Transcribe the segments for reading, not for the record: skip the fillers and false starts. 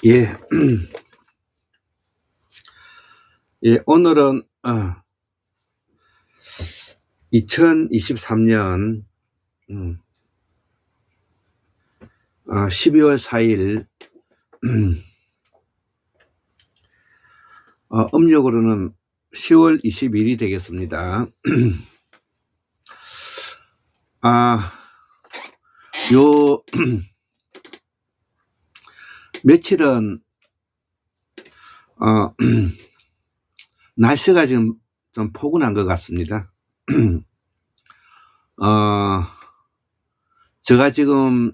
예, 예, 오늘은 2023년 12월 4일 음력으로는 10월 20일이 되겠습니다. 요 며칠은 날씨가 지금 좀 포근한 것 같습니다. 제가 지금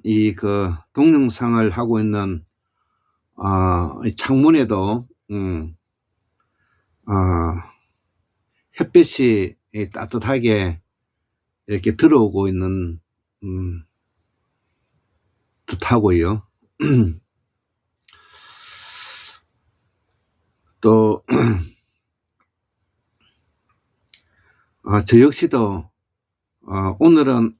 동영상을 하고 있는 창문에도 햇빛이 따뜻하게 이렇게 들어오고 있는 듯하고요. 또 저 역시도 오늘은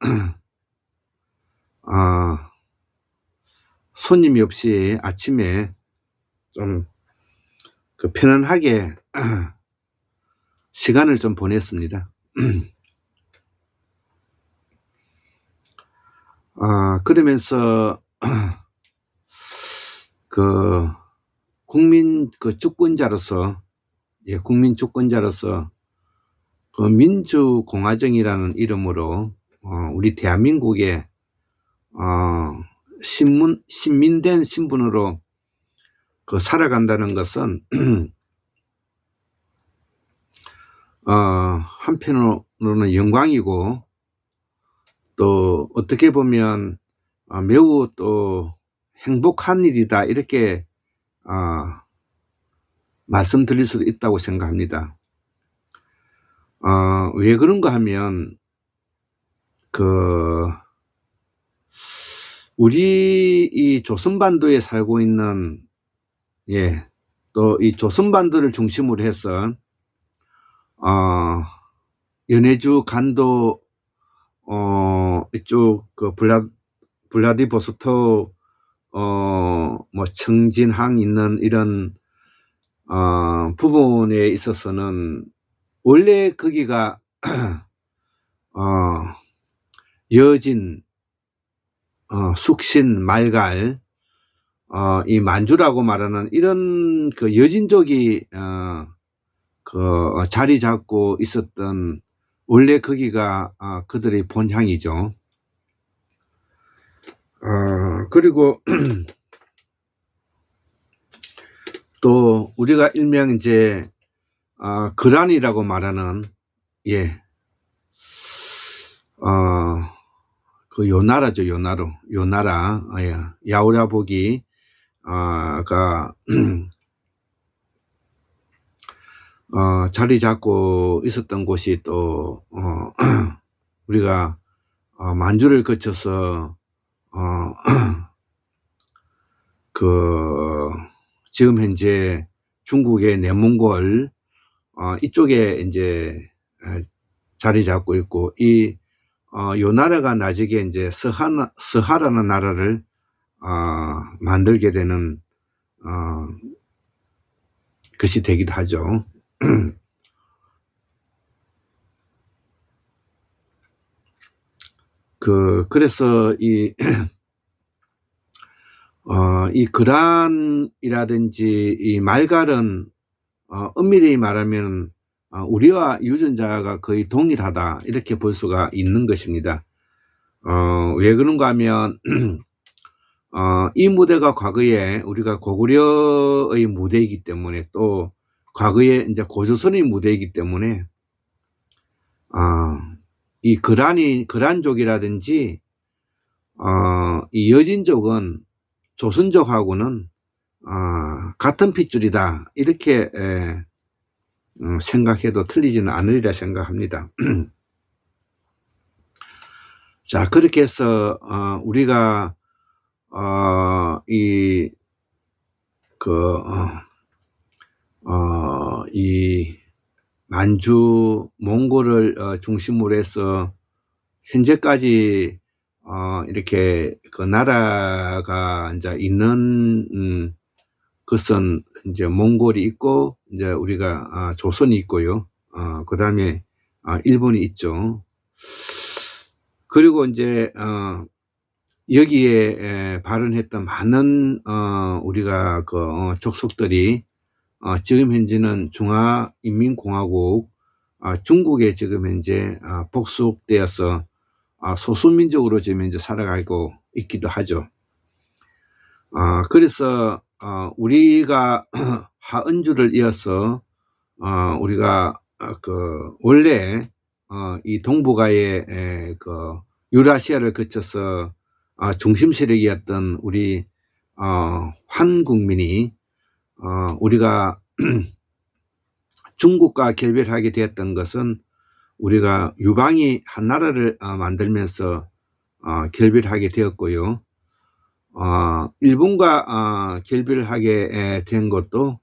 손님이 없이 아침에 좀 편안하게 시간을 좀 보냈습니다. 그러면서 국민 주권자로서, 국민 주권자로서 민주공화정이라는 이름으로 우리 대한민국의 신민된 신분으로 살아간다는 것은 한편으로는 영광이고, 또 어떻게 보면 매우 또 행복한 일이다, 이렇게 말씀드릴 수도 있다고 생각합니다. 왜 그런가 하면 우리 이 조선반도에 살고 있는, 또 이 조선반도를 중심으로 해서 연해주, 간도, 이쪽 블라디보스토크, 청진항 있는 이런 부분에 있어서는 원래 거기가 여진, 숙신, 말갈, 이 만주라고 말하는 이런 여진족이 자리 잡고 있었던, 원래 거기가 그들의 본향이죠. 그리고 또 우리가 일명 이제 거란이라고 말하는, 요나라죠. 요나라. 야우라복이 자리 잡고 있었던 곳이 또 우리가 만주를 거쳐서 지금 현재 중국의 내몽골 이쪽에 이제 자리 잡고 있고, 이 요나라가 나중에 이제 서하라는 나라를 만들게 되는 것이 되기도 하죠. 그래서 이 거란이라든지 이 말갈은 엄밀히 말하면 우리와 유전자가 거의 동일하다, 이렇게 볼 수가 있는 것입니다. 왜 그런가 하면 이 무대가 과거에 우리가 고구려의 무대이기 때문에, 또 과거에 이제 고조선의 무대이기 때문에 이 거란족이라든지 이 여진족은 조선족하고는 같은 핏줄이다, 이렇게 생각해도 틀리지는 않으리라 생각합니다. 자, 그렇게 해서 우리가 이 만주 몽골을 중심으로 해서 현재까지 이렇게 그 나라가 이제 있는 것은 이제 몽골이 있고 이제 우리가 조선이 있고요. 그다음에 일본이 있죠. 그리고 이제 여기에 발언했던 많은 우리가 그 족속들이 지금 현재는 중화인민공화국 중국에 지금 현재 복속되어서 소수민족으로 지금 현재 살아가고 있기도 하죠. 그래서 우리가 하은주를 이어서 우리가 그 원래 이 동북아의 그 유라시아를 거쳐서 중심 세력이었던 우리 환국민이 우리가 중국과 결별하게 되었던 것은 우리가 유방이 한 나라를 만들면서 결별하게 되었고요. 일본과 결별하게 된 것도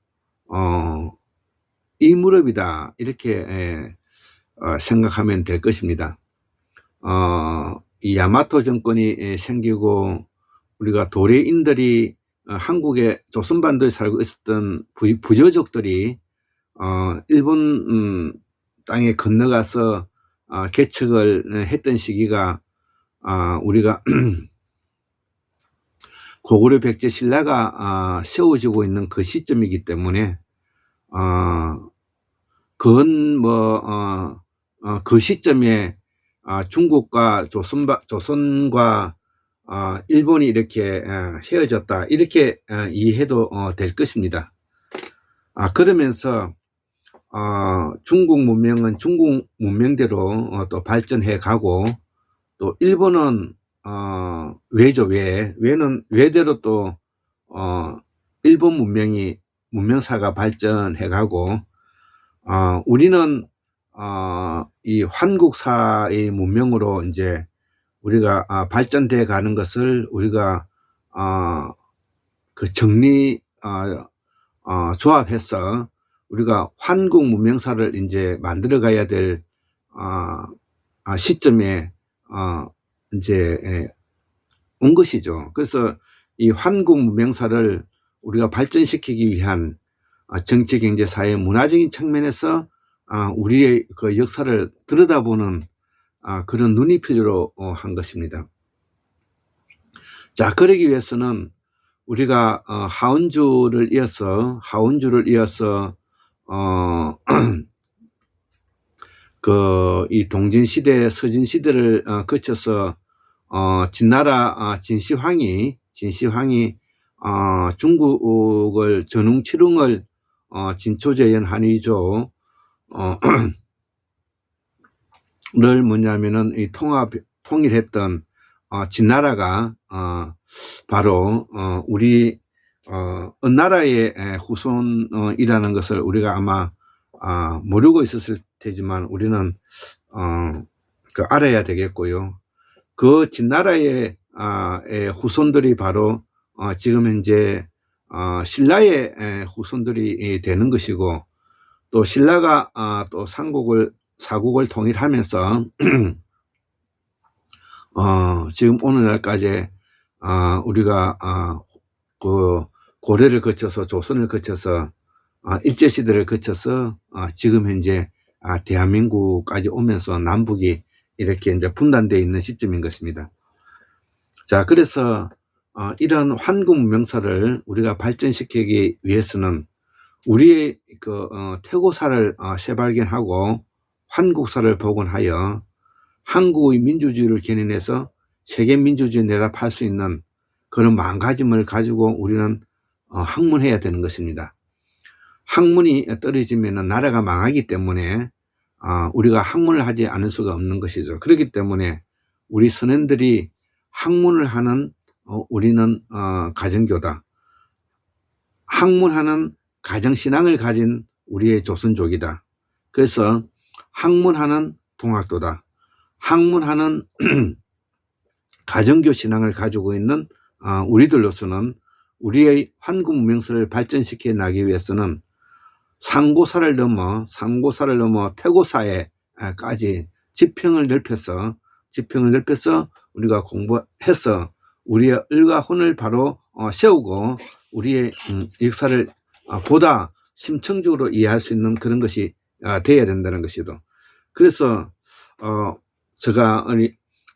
이 무렵이다 이렇게 생각하면 될 것입니다. 이 야마토 정권이 생기고 우리가 도레인들이 한국의 조선반도에 살고 있었던 부여족들이 일본 땅에 건너가서 개척을 했던 시기가 우리가 고구려 백제 신라가 세워지고 있는 그 시점이기 때문에 그건 뭐 그 시점에 중국과 조선과 일본이 이렇게 헤어졌다 이렇게 이해해도 될 것입니다. 그러면서 중국 문명은 중국 문명대로 또 발전해 가고 또 일본은 외죠. 외대로 또 일본 문명사가 발전해 가고 우리는 이 한국사의 문명으로 이제 우리가 발전돼 가는 것을 우리가 그 정리 조합해서 우리가 한국 문명사를 이제 만들어 가야 될 시점에 이제 온 것이죠. 그래서 이 한국 문명사를 우리가 발전시키기 위한 정치, 경제, 사회, 문화적인 측면에서 우리의 그 역사를 들여다보는 그런 눈이 필요로 한 것입니다. 자, 그러기 위해서는 우리가 하원주를 이어서 그 이 동진시대, 서진시대를 거쳐서 진나라 진시황이 중국을 전웅치룽을 진초제연 한의조 를 뭐냐면은 이 통일했던 진나라가 바로 우리 은나라의 후손이라는 것을 우리가 아마 모르고 있었을 테지만 우리는 그 알아야 되겠고요. 그 진나라의 후손들이 바로 지금 현재 신라의 후손들이 되는 것이고, 또 신라가 또 사국을 통일하면서 지금 오늘날까지 우리가 그 고려를 거쳐서 조선을 거쳐서 일제시대를 거쳐서 지금 현재 대한민국까지 오면서 남북이 이렇게 이제 분단되어 있는 시점인 것입니다. 자, 그래서 이런 한국 문명사를 우리가 발전시키기 위해서는 우리의 그 태고사를 재발견하고 한국사를 복원하여 한국의 민주주의를 견인해서 세계 민주주의에 내다팔 수 있는 그런 마음가짐을 가지고 우리는 학문해야 되는 것입니다. 학문이 떨어지면 나라가 망하기 때문에 우리가 학문을 하지 않을 수가 없는 것이죠. 그렇기 때문에 우리 선현들이 학문을 하는 우리는 가정교다. 학문하는 가정신앙을 가진 우리의 조선족이다. 그래서 학문하는 동학도다. 학문하는 가정교 신앙을 가지고 있는 우리들로서는 우리의 한국 문명사를 발전시켜 나가기 위해서는 상고사를 넘어 태고사에까지 지평을 넓혀서 지평을 넓혀서 우리가 공부해서 우리의 을과 혼을 바로 세우고 우리의 역사를 보다 심층적으로 이해할 수 있는 그런 것이 되어야 된다는 것이죠. 그래서 제가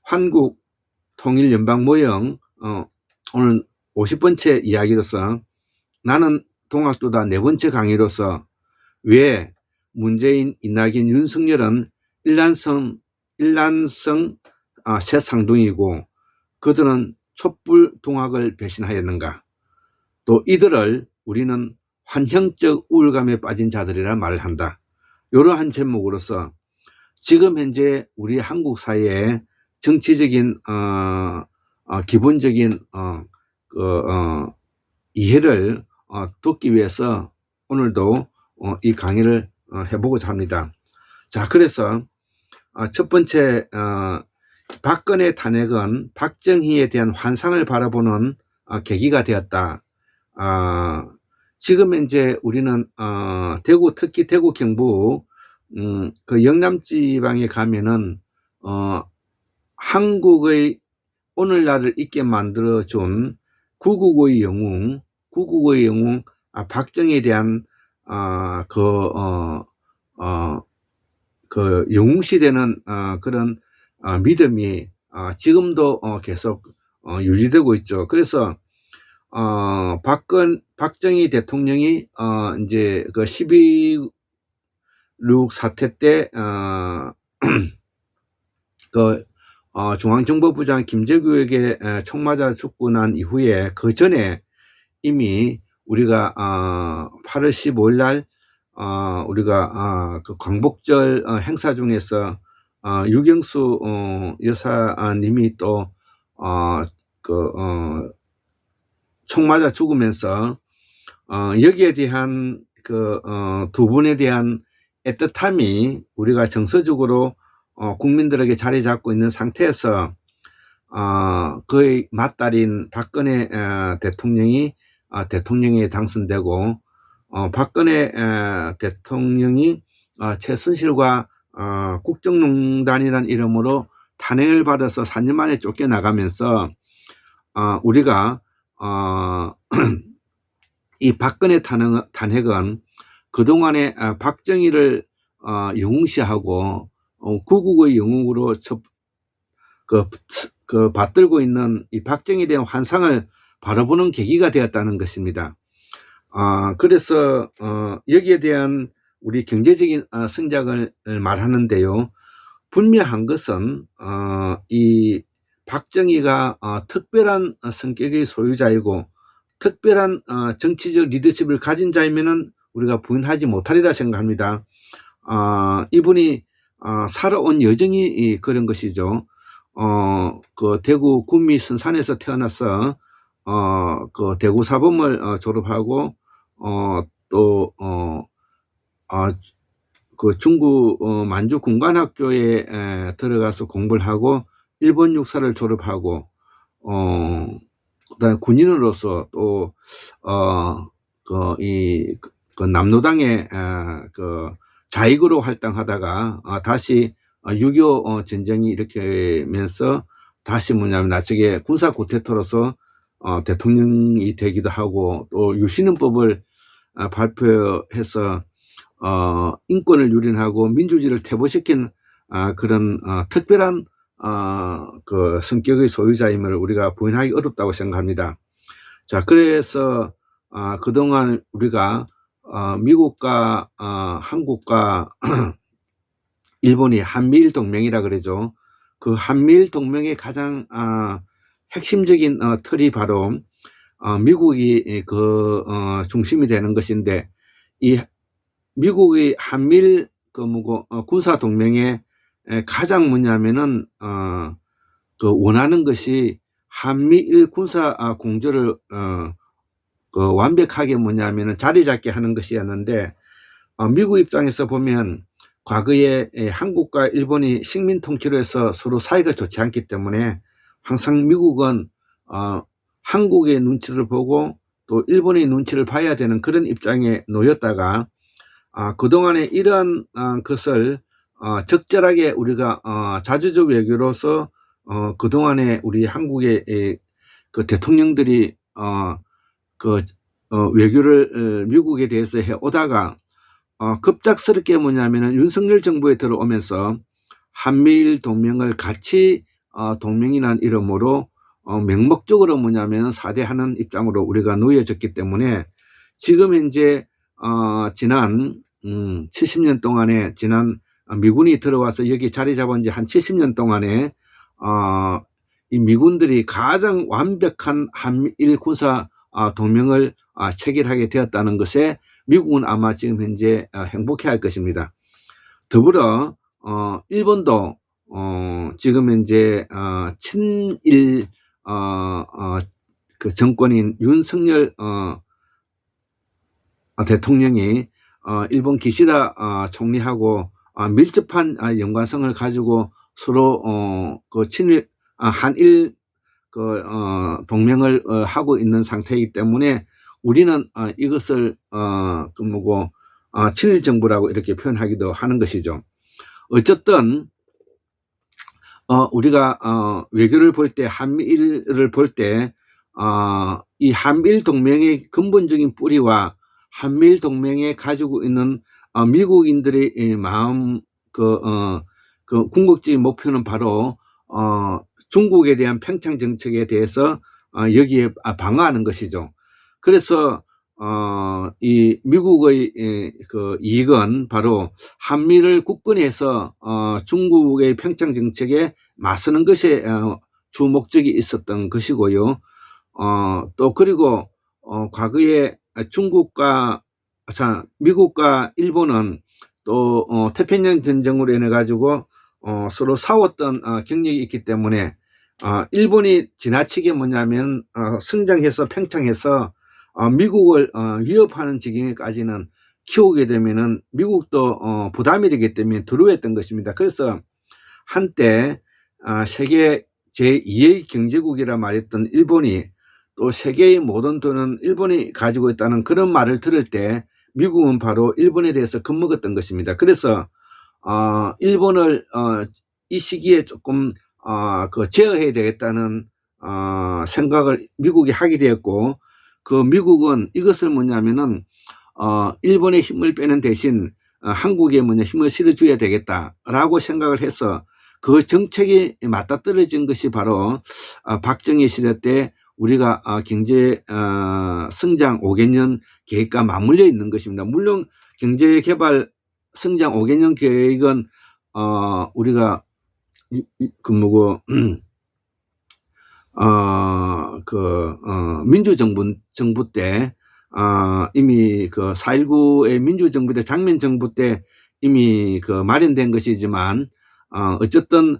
한국 통일연방모형 오늘 50번째 이야기로서 나는 동학도다 4번째 강의로서 왜 문재인, 이낙연, 윤석열은 일란성 새 쌍둥이고 그들은 촛불 동학을 배신하였는가. 또 이들을 우리는 환형적 우울감에 빠진 자들이라 말을 한다. 이러한 제목으로서 지금 현재 우리 한국 사회의 정치적인 기본적인 이해를 돕기 위해서 오늘도 이 강의를 해보고자 합니다. 자, 그래서 첫 번째 박근혜 탄핵은 박정희에 대한 환상을 바라보는 계기가 되었다. 지금 현재 우리는 대구, 특히 대구 경북 그 영남 지방에 가면은 한국의 오늘날을 있게 만들어준 999의 영웅 박정희에 대한 그 영웅시되는 그런 믿음이 지금도 계속 유지되고 있죠. 그래서 박정희 대통령이 이제 그 12.6 사태 때 그 중앙정보부장 김재규에게 총 맞아 죽고 난 이후에 그 전에 이미 우리가 8월 15일 날 우리가 그 광복절 행사 중에서 유경수 여사님이 또 총 맞아 죽으면서 여기에 대한 그 두 분에 대한 애틋함이 우리가 정서적으로 국민들에게 자리 잡고 있는 상태에서 그의 맏딸인 박근혜 대통령이 대통령에 당선되고 박근혜 대통령이 최순실과 국정농단이라는 이름으로 탄핵을 받아서 4년 만에 쫓겨나가면서 우리가 이 박근혜 탄핵은 그동안에 박정희를 영웅시하고 999의 영웅으로 받들고 있는 이 박정희에 대한 환상을 바라보는 계기가 되었다는 것입니다. 그래서 여기에 대한 우리 경제적인 성장을 말하는데요. 분명한 것은 이 박정희가 특별한 성격의 소유자이고 특별한 정치적 리더십을 가진 자이면은 우리가 부인하지 못하리라 생각합니다. 이분이 살아온 여정이 그런 것이죠. 그 대구 구미 선산에서 태어나서 그 대구 사범을 졸업하고 또 그 중구 만주 군관학교에 들어가서 공부를 하고 일본 육사를 졸업하고 그다음에 군인으로서 또 그 남로당의 그 자익으로 활동하다가 다시 6.25 전쟁이 일으키면서 다시 뭐냐면 나중에 군사 구태타로서 대통령이 되기도 하고 또 유신헌법을 발표해서 인권을 유린하고 민주주의를 퇴보시킨 그런 특별한 그 성격의 소유자임을 우리가 부인하기 어렵다고 생각합니다. 자, 그래서 그동안 우리가 미국과 한국과 일본이 한미일 동맹이라 그러죠. 그 한미일 동맹의 가장 핵심적인 틀이 바로 미국이 그 중심이 되는 것인데 이 미국의 한미일 군사 동맹의 가장 뭐냐면은 그 원하는 것이 한미일 군사 공조를 그 완벽하게 뭐냐면은 자리 잡게 하는 것이었는데 미국 입장에서 보면 과거에 한국과 일본이 식민 통치로 해서 서로 사이가 좋지 않기 때문에 항상 미국은 한국의 눈치를 보고 또 일본의 눈치를 봐야 되는 그런 입장에 놓였다가 그동안에 이러한 것을 적절하게 우리가 자주적 외교로서 그동안에 우리 한국의 그 대통령들이 그 외교를 미국에 대해서 해 오다가 급작스럽게 뭐냐면은 윤석열 정부에 들어오면서 한미일 동맹을 같이 동맹이라는 이름으로 맹목적으로 뭐냐면 사대하는 입장으로 우리가 놓여졌기 때문에 지금 현재 지난 70년 동안에 미군이 들어와서 여기 자리 잡은 지 한 70년 동안에 이 미군들이 가장 완벽한 한일 군사 동맹을 체결하게 되었다는 것에 미국은 아마 지금 현재 행복해할 것입니다. 더불어 일본도 지금 현재 친일 그 정권인 윤석열 대통령이 일본 기시다 총리하고 밀접한 연관성을 가지고 서로 그 친일 한일 그 동맹을 하고 있는 상태이기 때문에 우리는 이것을 그 뭐고 친일 정부라고 이렇게 표현하기도 하는 것이죠. 어쨌든 우리가 외교를 볼 때 한미일을 볼 때 이 한미일 동맹의 근본적인 뿌리와 한미일 동맹에 가지고 있는 미국인들의 마음 그 궁극적인 목표는 바로 중국에 대한 평창 정책에 대해서 여기에 방어하는 것이죠. 그래서 이 미국의 그 이익은 바로 한미를 굳건해서 중국의 평창 정책에 맞서는 것에 주 목적이 있었던 것이고요. 또 그리고 과거에 미국과 일본은 또 태평양 전쟁으로 인해 가지고 서로 싸웠던 경력이 있기 때문에 일본이 지나치게 뭐냐면 성장해서 팽창해서 미국을 위협하는 지경에까지는 키우게 되면은 미국도 부담이 되기 때문에 두려워했던 것입니다. 그래서 한때 세계 제2의 경제국이라 말했던 일본이 또 세계의 모든 돈은 일본이 가지고 있다는 그런 말을 들을 때 미국은 바로 일본에 대해서 겁먹었던 것입니다. 그래서 일본을 이 시기에 조금 제어해야 되겠다는 생각을 미국이 하게 되었고, 그 미국은 이것을 뭐냐면은 일본의 힘을 빼는 대신 한국에 힘을 실어줘야 되겠다라고 생각을 해서 그 정책이 맞닥뜨려진 것이 바로 박정희 시대 때 우리가 경제 성장 5개년 계획과 맞물려 있는 것입니다. 물론 경제개발 성장 5개년 계획은 우리가 그 뭐고 민주정부 때 이미 그 4.19의 민주정부 때 장면정부 때 이미 그 마련된 것이지만 어쨌든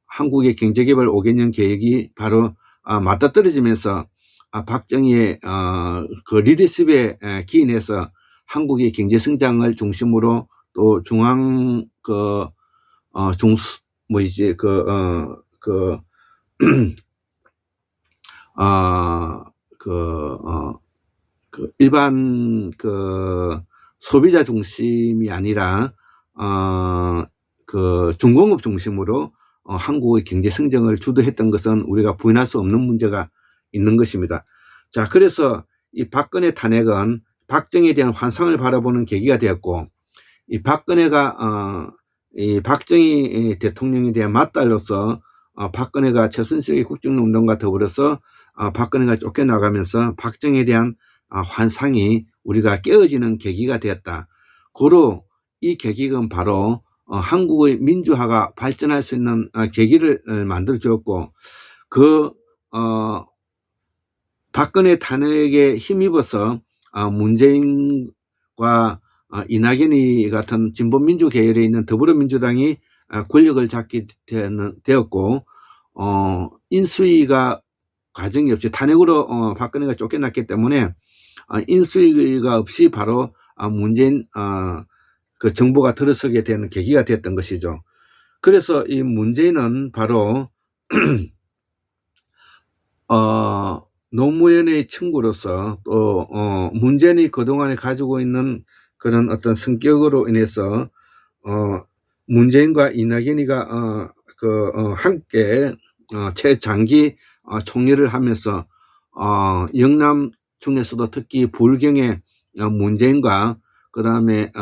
한국의 경제개발 5개년 계획이 바로 맞닥뜨려지면서 박정희의 그 리더십에 기인해서 한국의 경제 성장을 중심으로 또 중앙 일반 소비자 중심이 아니라 중공업 중심으로 한국의 경제 성장을 주도했던 것은 우리가 부인할 수 없는 문제가 있는 것입니다. 자, 그래서 이 박근혜 탄핵은 박정희에 대한 환상을 바라보는 계기가 되었고, 이 박근혜가 이 박정희 대통령에 대한 맞달로서 박근혜가 최순실의 국정농단과 더불어서 박근혜가 쫓겨나가면서 박정희에 대한 환상이 우리가 깨어지는 계기가 되었다. 고로 이 계기는 바로 한국의 민주화가 발전할 수 있는 계기를 만들어 주었고, 그 박근혜 탄핵에 힘입어서 문재인과 이낙연이 같은 진보민주 계열에 있는 더불어민주당이 권력을 잡게 되었고, 인수위가 과정이 없이 탄핵으로 박근혜가 쫓겨났기 때문에 인수위가 없이 바로 문재인 그 정부가 들어서게 되는 계기가 됐던 것이죠. 그래서 이 문재인은 바로 노무현의 친구로서 또 문재인이 그동안에 가지고 있는 그런 어떤 성격으로 인해서 문재인과 이낙연이가 함께 최장기 총리를 하면서 영남 중에서도 특히 불경의 문재인과 그다음에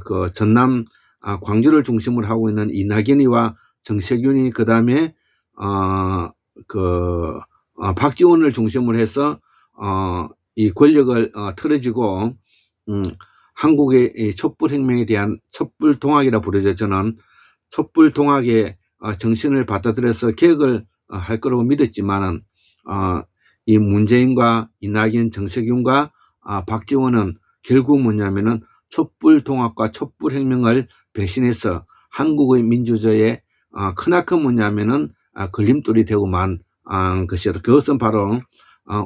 그 전남 광주를 중심으로 하고 있는 이낙연이와 정세균이 그다음에 박지원을 중심으로 해서 이 권력을 틀어지고 한국의 이 촛불혁명에 대한 촛불동학이라 부르죠. 저는 촛불동학의 정신을 받아들여서 개혁을 할 거라고 믿었지만은 이 문재인과 이낙연, 정세균과 박지원은 결국 뭐냐면은 촛불동학과 촛불혁명을 배신해서 한국의 민주주의에 크나큰 뭐냐면은 걸림돌이 되고만 것이어서 그것은 바로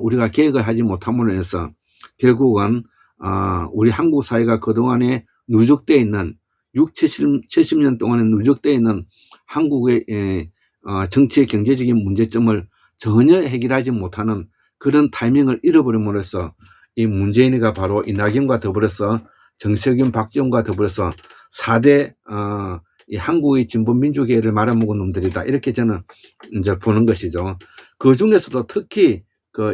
우리가 개혁을 하지 못함으로 해서 결국은 우리 한국 사회가 그동안에 누적되어 있는 70년 동안에 누적되어 있는 한국의 정치의 경제적인 문제점을 전혀 해결하지 못하는 그런 타이밍을 잃어버림으로써 이 문재인이가 바로 이낙연과 더불어서 정세균, 박지원과 더불어서 4대 이 한국의 진보민주계를 말아먹은 놈들이다. 이렇게 저는 이제 보는 것이죠. 그 중에서도 특히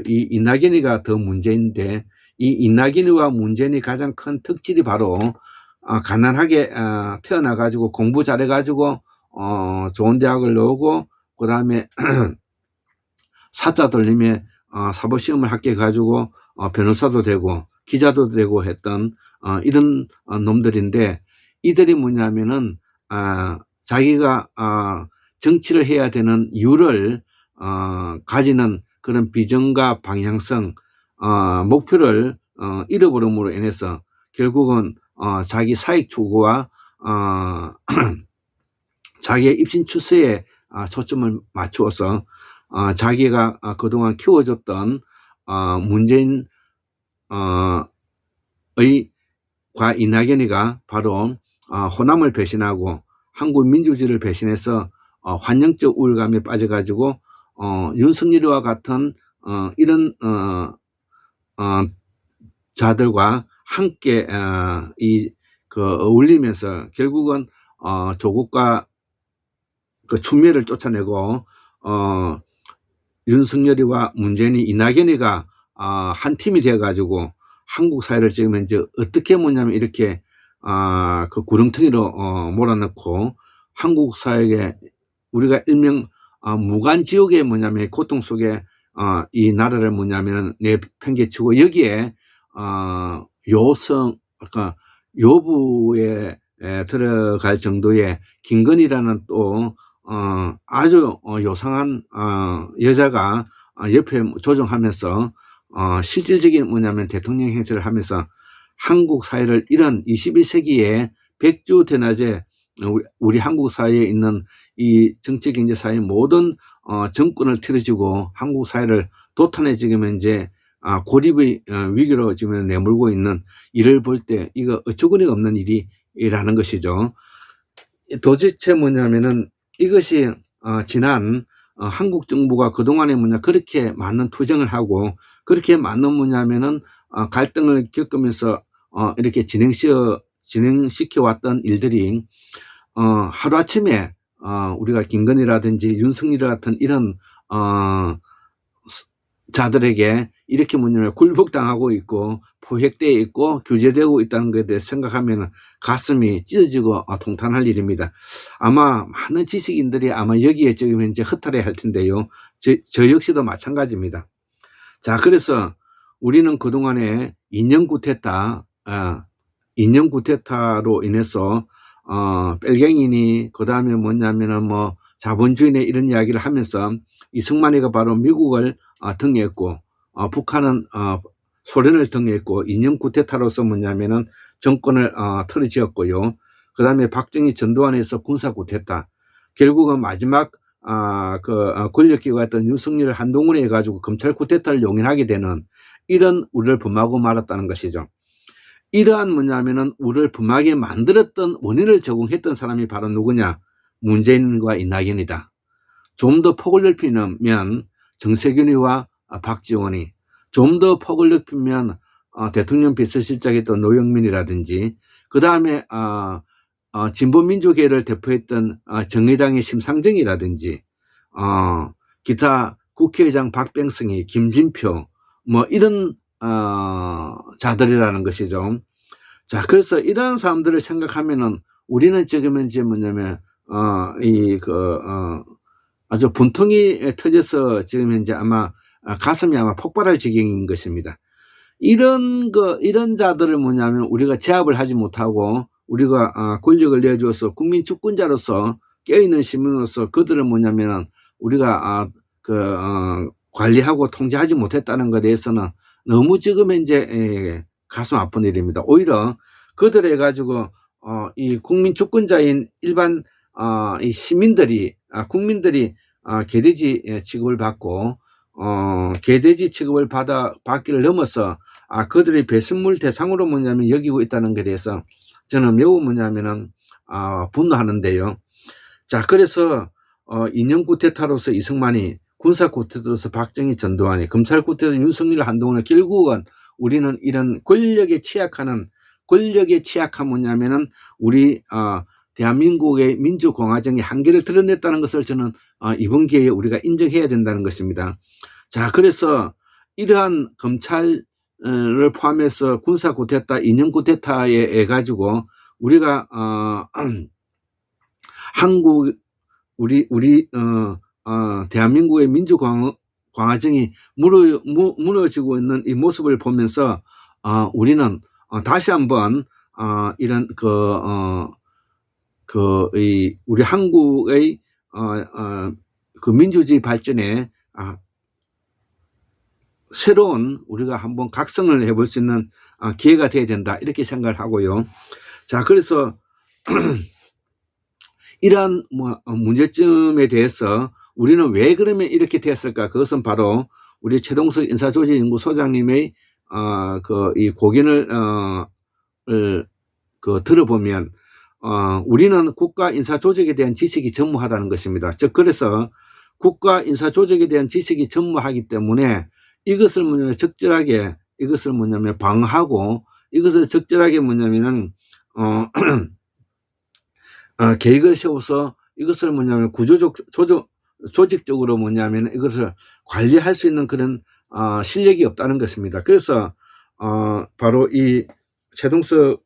이 이낙연이가 더 문제인데 이 이낙연이와 문재인이 가장 큰 특질이 바로 가난하게 태어나가지고 공부 잘해가지고 좋은 대학을 나오고 그 다음에 사자 돌림에 사법시험을 합격해가지고 변호사도 되고 기자도 되고 했던 이런 놈들인데 이들이 뭐냐면은 자기가 정치를 해야 되는 이유를 가지는 그런 비전과 방향성 목표를 잃어버림으로 인해서 결국은 자기 사익 추구와 자기의 입신 추세에 초점을 맞추어서 자기가 그동안 키워줬던 문재인 과 이낙연이가 바로 호남을 배신하고 한국 민주주의를 배신해서 환영적 우울감에 빠져가지고 윤석열이와 같은 이런 자들과 함께 어울리면서 결국은 조국과 그 추미애를 쫓아내고 윤석열이와 문재인이 이낙연이가 한 팀이 되어가지고 한국 사회를 지금 이제 어떻게 뭐냐면 이렇게 그 구렁텅이로 몰아넣고 한국 사회에 우리가 일명 무간지옥의 뭐냐면 고통 속에 이 나라를 뭐냐면 내팽개치고 여기에 요부에 들어갈 정도의 김건희라는 또 아주 요상한 여자가 옆에 조종하면서 실질적인 뭐냐면 대통령 행세를 하면서 한국 사회를 이런 21세기에 백주대낮에 우리 한국 사회에 있는 이 정치 경제 사회 모든 정권을 틀어지고 한국 사회를 도탄에 지금 이제 고립의 위기로 지금 내몰고 있는 일을 볼 때 이거 어처구니가 없는 일이라는 것이죠. 도대체 뭐냐면은 이것이 지난 한국 정부가 그동안에 그렇게 많은 투쟁을 하고 그렇게 많은 뭐냐면은 갈등을 겪으면서 이렇게 진행시켜 왔던 일들이 하루아침에 우리가 김건희라든지 윤석열 같은 이런 자들에게 이렇게 뭐냐면 굴복당하고 있고 포획되어 있고 규제되고 있다는 것에 대해 생각하면 가슴이 찢어지고 통탄할 일입니다. 아마 많은 지식인들이 아마 여기에 지금 이제 허탈해 할 텐데요. 저 역시도 마찬가지입니다. 자, 그래서 우리는 그동안에 인연 구테타로 인해서 뺄갱이니 그 다음에 뭐냐면은 뭐 자본주의네 이런 이야기를 하면서 이승만이가 바로 미국을 등했고 북한은 소련을 등했고 인연 구테타로서 뭐냐면은 정권을 틀어지었고요. 그 다음에 박정희 전두환에서 군사 구테타, 결국은 마지막 권력기구였던 윤석열 한동훈에 해가지고 검찰 구테타를 용인하게 되는 이런 우리를 범하고 말았다는 것이죠. 이러한 뭐냐면은 우리를 범하게 만들었던 원인을 제공했던 사람이 바로 누구냐? 문재인과 이낙연이다. 좀 더 폭을 넓히면 정세균이와 박지원이, 좀 더 폭을 넓히면 대통령 비서실장이었던 노영민이라든지, 그 다음에 진보민주계를 대표했던 정의당의 심상정이라든지 기타 국회의장 박병승이, 김진표 뭐 이런 자들이라는 것이죠. 자, 그래서 이런 사람들을 생각하면은 우리는 지금 현재 뭐냐면 아주 분통이 터져서 지금 현재 아마 가슴이 아마 폭발할 지경인 것입니다. 이런 자들을 뭐냐면 우리가 제압을 하지 못하고 우리가 권력을 내줘서 국민 주권자로서 깨어있는 시민으로서 그들을 뭐냐면은 우리가 관리하고 통제하지 못했다는 것에 대해서는 너무 지금 현재 가슴 아픈 일입니다. 오히려 그들을 가지고 이 국민 주권자인 일반 이 시민들이 국민들이 개돼지 취급을 받고 개돼지 취급을 받기를 넘어서 그들의 배신물 대상으로 뭐냐면 여기고 있다는 것에 대해서 저는 매우 뭐냐면은 분노하는데요. 자, 그래서 인형 쿠데타로서 이승만이, 군사 쿠데타로서 박정희, 전두환이, 검찰 쿠데타로서 윤석열, 한동훈을, 결국은 우리는 이런 권력에 취약한 뭐냐면은 우리 대한민국의 민주공화정의 한계를 드러냈다는 것을 저는 이번 기회에 우리가 인정해야 된다는 것입니다. 자, 그래서 이러한 검찰을 포함해서 군사 쿠데타, 인형 쿠데타에 가지고 우리가 대한민국의 민주공화정이 무너지고 있는 이 모습을 보면서 우리는 다시 한번 이런 우리 한국의 민주주의 발전에 새로운 우리가 한번 각성을 해볼 수 있는 기회가 되어야 된다, 이렇게 생각을 하고요. 자, 그래서 이러한 문제점에 대해서 우리는 왜 그러면 이렇게 되었을까? 그것은 바로 우리 최동석 인사조직연구소장님의 이 고견을 들어보면 우리는 국가 인사조직에 대한 지식이 전무하다는 것입니다. 즉, 그래서 국가 인사조직에 대한 지식이 전무하기 때문에 이것을 적절하게 방어하고 이것을 적절하게 계획을 세워서 이것을 조직적으로 이것을 관리할 수 있는 그런 실력이 없다는 것입니다. 그래서 바로 이 최동석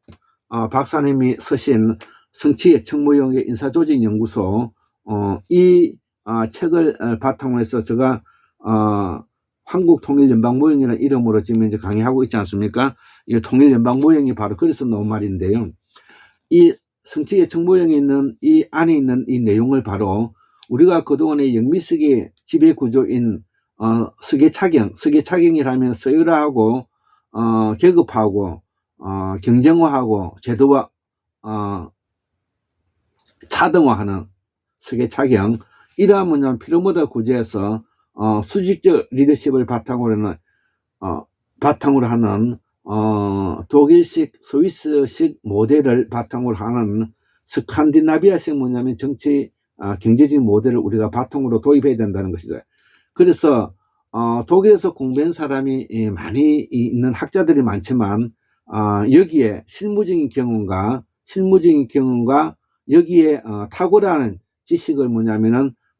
박사님이 쓰신 성취의 청무용의 인사조직연구소 이 책을 바탕으로 해서 제가 한국통일연방모형이라는 이름으로 지금 이제 강의하고 있지 않습니까? 이 통일연방모형이 바로 그래서 나온 말인데요. 이 성취의 청무형에 있는 이 안에 있는 이 내용을 바로 우리가 그동안의 영미석의 지배구조인 서계차경이라면 서열화하고 계급화하고 경쟁화하고 제도화 차등화하는 서계차경, 이러한 피라미드 구조에서 수직적 리더십을 바탕으로 하는 독일식, 스위스식 모델을 바탕으로 하는 스칸디나비아식 정치 경제적 모델을 우리가 바탕으로 도입해야 된다는 것이죠. 그래서 독일에서 공부한 사람이 많이 있는 학자들이 많지만 여기에 실무적인 경험과 여기에 탁월한 지식을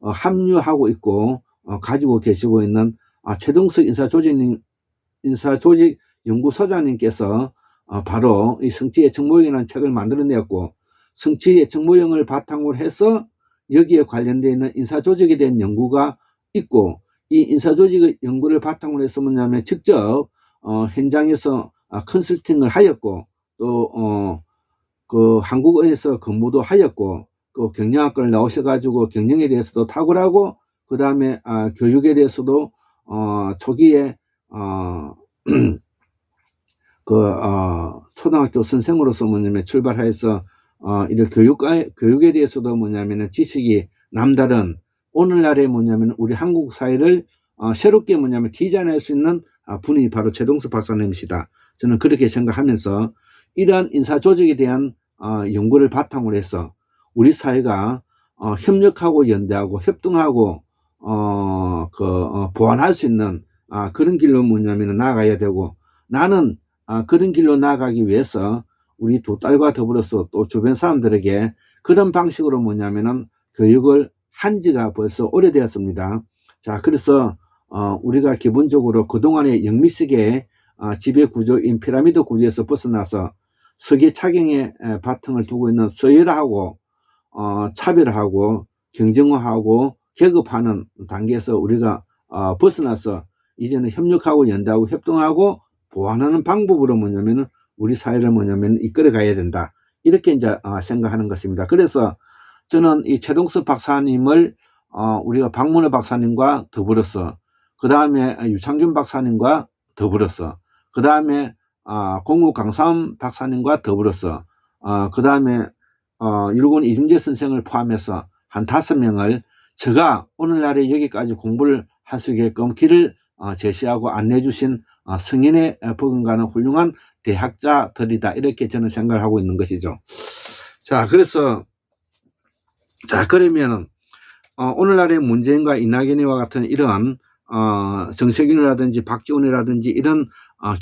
합류하고 있고 가지고 계시고 있는 최동석 인사조직연구소장님께서 바로 이 성취의 청무형이라는 책을 만들어내었고, 성취의 청무형을 바탕으로 해서 여기에 관련되어 있는 인사조직에 대한 연구가 있고, 이 인사조직 연구를 바탕으로 해서 직접 현장에서 컨설팅을 하였고, 또 한국은행에서 근무도 하였고, 그 경영학과를 나오셔가지고 경영에 대해서도 탁월하고, 그 다음에 교육에 대해서도 초기에 초등학교 선생으로서 출발해서 이런 교육에 대해서도 지식이 남다른, 오늘날의 우리 한국 사회를 새롭게 디자인할 수 있는 분이 바로 최동석 박사님이시다. 저는 그렇게 생각하면서 이러한 인사조직에 대한 연구를 바탕으로 해서 우리 사회가 협력하고 연대하고 협동하고 보완할 수 있는 그런 길로 나아가야 되고, 나는 그런 길로 나아가기 위해서 우리 두 딸과 더불어서 또 주변 사람들에게 그런 방식으로 뭐냐면은 교육을 한 지가 벌써 오래되었습니다. 자, 그래서 우리가 기본적으로 그동안의 영미식의 지배구조인 피라미드 구조에서 벗어나서 서기차경의 바탕을 두고 있는 서열화하고 차별화하고 경쟁화하고 계급하는 단계에서 우리가 벗어나서 이제는 협력하고 연대하고 협동하고 보완하는 방법으로 뭐냐면은 우리 사회를 뭐냐면 이끌어 가야 된다. 이렇게 이제 생각하는 것입니다. 그래서 저는 이 최동섭 박사님을 우리가 박문호 박사님과 더불어서 그 다음에 유창균 박사님과 더불어서 그 다음에 공우 강삼 박사님과 더불어서 그 다음에 율곡 이중재 선생을 포함해서 한 5명을 제가 오늘날에 여기까지 공부를 할 수 있게끔 길을 제시하고 안내해 주신 성인의 버금가는 훌륭한 대학자들이다. 이렇게 저는 생각을 하고 있는 것이죠. 자, 그래서 그러면은 오늘날의 문재인과 이낙연이와 같은 이런 정세균이라든지 박지원이라든지 이런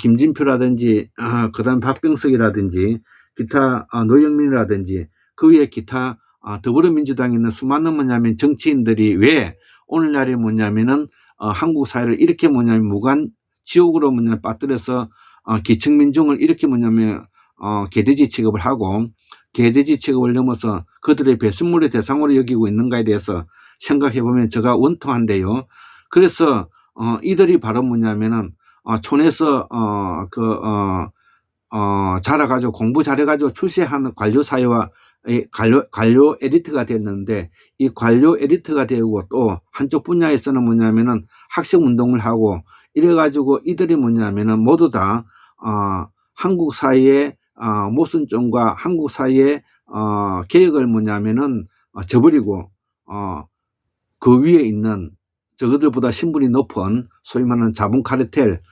김진표라든지 그 다음 박병석이라든지 기타 노영민이라든지 그 위에 기타 더불어민주당에 있는 수많은 뭐냐면 정치인들이 왜 오늘날에 뭐냐면은 한국 사회를 이렇게 뭐냐면 무관 지옥으로 뭐냐면 빠뜨려서 기층민중을 이렇게 뭐냐면 개돼지 취급을 하고 개돼지 취급을 넘어서 그들의 배신물의 대상으로 여기고 있는가에 대해서 생각해 보면 제가 원통한데요. 그래서 이들이 바로 뭐냐면은 촌에서 자라가지고 공부 잘해가지고 출세하는 관료 사회와 관료 에리트가 됐는데 이 관료 에리트가 되고 또 한쪽 분야에서는 뭐냐면은 학생 운동을 하고 이래가지고 이들이 뭐냐면은 모두 다 한국 사회의 모순점과 한국 사회의 개혁을 뭐냐면은 저버리고 그 위에 있는 저들보다 신분이 높은 소위 말하는 자본 카르텔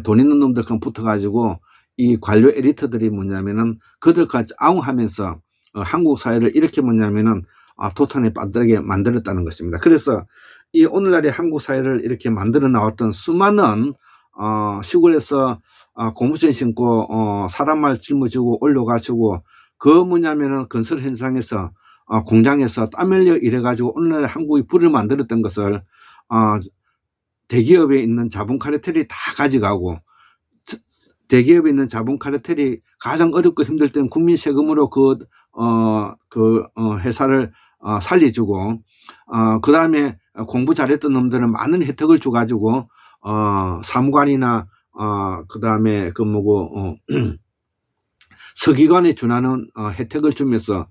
돈 있는 놈들과 붙어가지고 이 관료 에리트들이 뭐냐면은 그들까지 아웅하면서 한국 사회를 이렇게 뭐냐면은 도탄에 빠뜨리게 만들었다는 것입니다. 그래서 이 오늘날의 한국 사회를 이렇게 만들어 나왔던 수많은 시골에서 고무신 신고 사람말 짊어지고 올려가지고 그 뭐냐면은 건설 현장에서 공장에서 땀 흘려 이래가지고 오늘날 한국이 불을 만들었던 것을 대기업에 있는 자본 카르텔이 다 가져가고 대기업에 있는 자본 카르텔이 가장 어렵고 힘들 때는 국민 세금으로 그 회사를 살려주고 그 다음에 공부 잘했던 놈들은 많은 혜택을 줘가지고 사무관이나 그 다음에 그 뭐고 서기관에 준하는 혜택을 주면서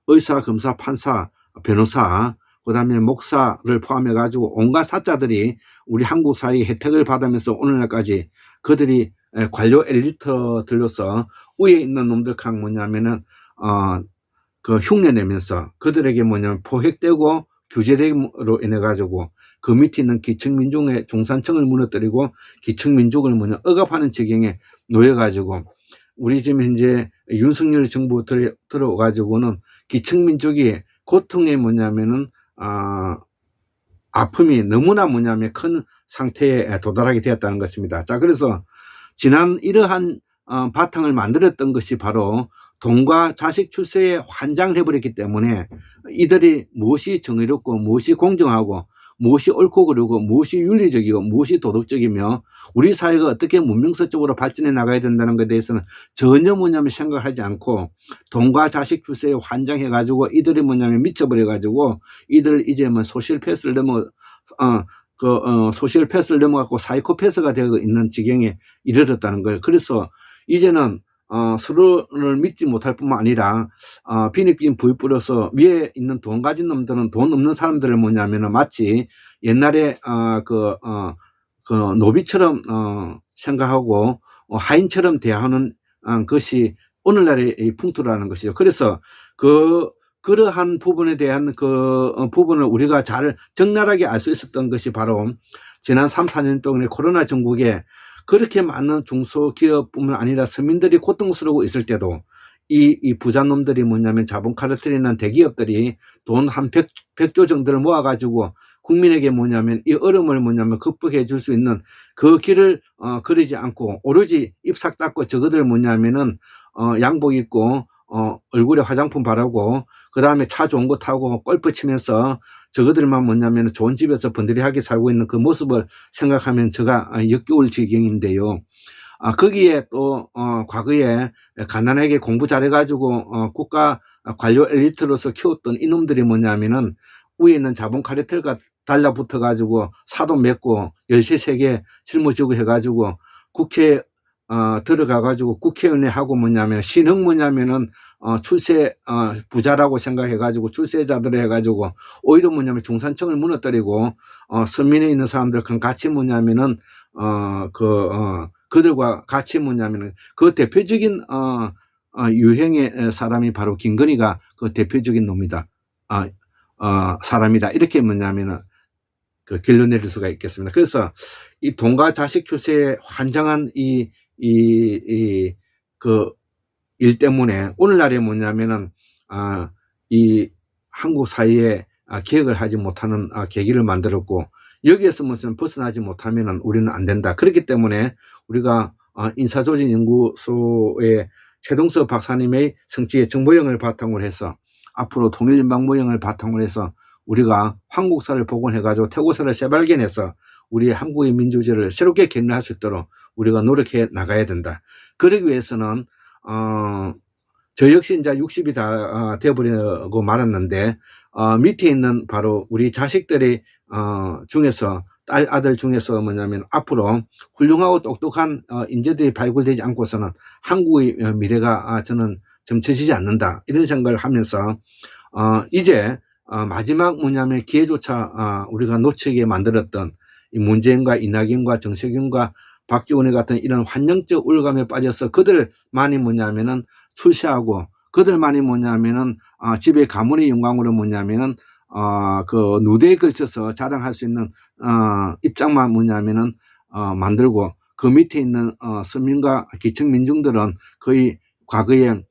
의사, 검사, 판사, 변호사, 그 다음에 목사를 포함해 가지고 온갖 사자들이 우리 한국 사회의 혜택을 받으면서 오늘날까지 그들이 관료 엘리트들로서 위에 있는 놈들랑 뭐냐면은 그 흉내내면서 그들에게 뭐냐면 포획되고 규제됨으로 인해 가지고 그 밑에 있는 기층민중의 중산층을 무너뜨리고 기층민족을 억압하는 지경에 놓여 가지고 우리 지금 현재 윤석열 정부 들어와 가지고는 기층민족이 고통에 뭐냐면은 아픔이 너무나 뭐냐면 큰 상태에 도달하게 되었다는 것입니다. 자, 그래서 지난 이러한 바탕을 만들었던 것이 바로 돈과 자식 출세에 환장을 해버렸기 때문에 이들이 무엇이 정의롭고 무엇이 공정하고 무엇이 옳고 그르고 무엇이 윤리적이고 무엇이 도덕적이며 우리 사회가 어떻게 문명사적으로 발전해 나가야 된다는 것에 대해서는 전혀 뭐냐면 생각하지 않고 돈과 자식 출세에 환장해 가지고 이들이 뭐냐면 미쳐버려 가지고 이들 이제 뭐 소셜 패스를 넘어가고 사이코패스가 되어 있는 지경에 이르렀다는 거예요. 그래서 이제는 서로를 믿지 못할 뿐만 아니라 빈익빈 부익 부려서 위에 있는 돈 가진 놈들은 돈 없는 사람들을 뭐냐면은 마치 옛날에 그 노비처럼 생각하고 하인처럼 대하는 것이 오늘날의 풍토라는 것이죠. 그래서 그러한 부분에 대한 그 부분을 우리가 잘 적나라하게 알 수 있었던 것이 바로 지난 3, 4년 동안의 코로나 전국에 그렇게 많은 중소기업뿐만 아니라 서민들이 고통스러워 있을 때도 이 부자놈들이 뭐냐면 자본 카르텔이나 대기업들이 돈 한 100조 정도를 모아가지고 국민에게 뭐냐면 이 어려움을 뭐냐면 극복해 줄 수 있는 그 길을 거르지 않고 오로지 입싹 닦고 저거들 뭐냐면은 양복 입고 얼굴에 화장품 바르고 그 다음에 차 좋은 거 타고 골프 치면서 저거들만 뭐냐면 좋은 집에서 번들이하게 살고 있는 그 모습을 생각하면 제가 역겨울 지경인데요. 거기에 또 과거에 가난하게 공부 잘해가지고 국가 관료 엘리트로서 키웠던 이놈들이 뭐냐면은 위에 있는 자본 카르텔과 달라붙어 가지고 사도 맺고 열쇠 3개 짊어지고 해가지고 국회에 들어가 가지고 국회의원에 하고 뭐냐면 신흥 뭐냐면은 출세 부자라고 생각해 가지고 출세자들 해 가지고 오히려 뭐냐면 중산층을 무너뜨리고 서민에 있는 사람들 그 같이 뭐냐면은 그들과 같이 뭐냐면은 그 대표적인 유행의 사람이 바로 김건희가 그 대표적인 놈이다. 사람이다. 이렇게 뭐냐면은 그 결론 내릴 수가 있겠습니다. 그래서 이 돈과 자식 출세에 환장한 그 일 때문에 오늘날에 뭐냐면은 이 한국 사회에 개혁을 하지 못하는 계기를 만들었고, 여기에서 무슨 벗어나지 못하면은 우리는 안 된다. 그렇기 때문에 우리가 인사조직연구소의 최동석 박사님의 성취의 정보영을 바탕으로 해서 앞으로 통일연방모형을 바탕으로 해서 우리가 한국사를 복원해 가지고 태고사를 재발견해서 우리 한국의 민주주의를 새롭게 견인할 수 있도록 우리가 노력해 나가야 된다. 그러기 위해서는 저 역시 이제 60이 다 되어버리고 말았는데 밑에 있는 바로 우리 자식들이 중에서 딸 아들 중에서 뭐냐면 앞으로 훌륭하고 똑똑한 인재들이 발굴되지 않고서는 한국의 미래가 저는 점쳐지지 않는다, 이런 생각을 하면서 이제 마지막 뭐냐면 기회조차 우리가 놓치게 만들었던 이 문재인과 이낙연과 정세균과 박지원이 같은 이런 환영적 우울감에 빠져서 그들만이 뭐냐면은 출세하고 그들만이 뭐냐면은 집에 가문의 영광으로 뭐냐면은 그 누대에 걸쳐서 자랑할 수 있는 입장만 뭐냐면은 만들고 그 밑에 있는 서민과 기층 민중들은 거의 과거에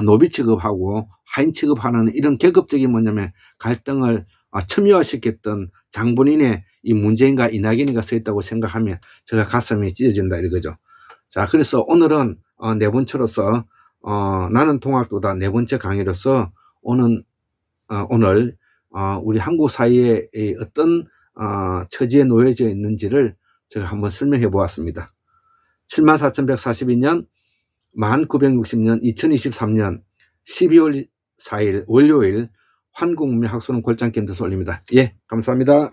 노비 취급하고 하인 취급하는 이런 계급적인 뭐냐면 갈등을 첨예화시켰던 장본인의 이 문재인과 이낙연이가 서 있다고 생각하면 제가 가슴이 찢어진다 이거죠. 자, 그래서 오늘은 네 번째로서 나는 통학도다 네 번째 강의로서 오늘 우리 한국 사회에 어떤 처지에 놓여져 있는지를 제가 한번 설명해 보았습니다. 74,142년 1960년 2023년 12월 4일 월요일 한국문명학술은 골장게임 돼서 올립니다. 예, 감사합니다.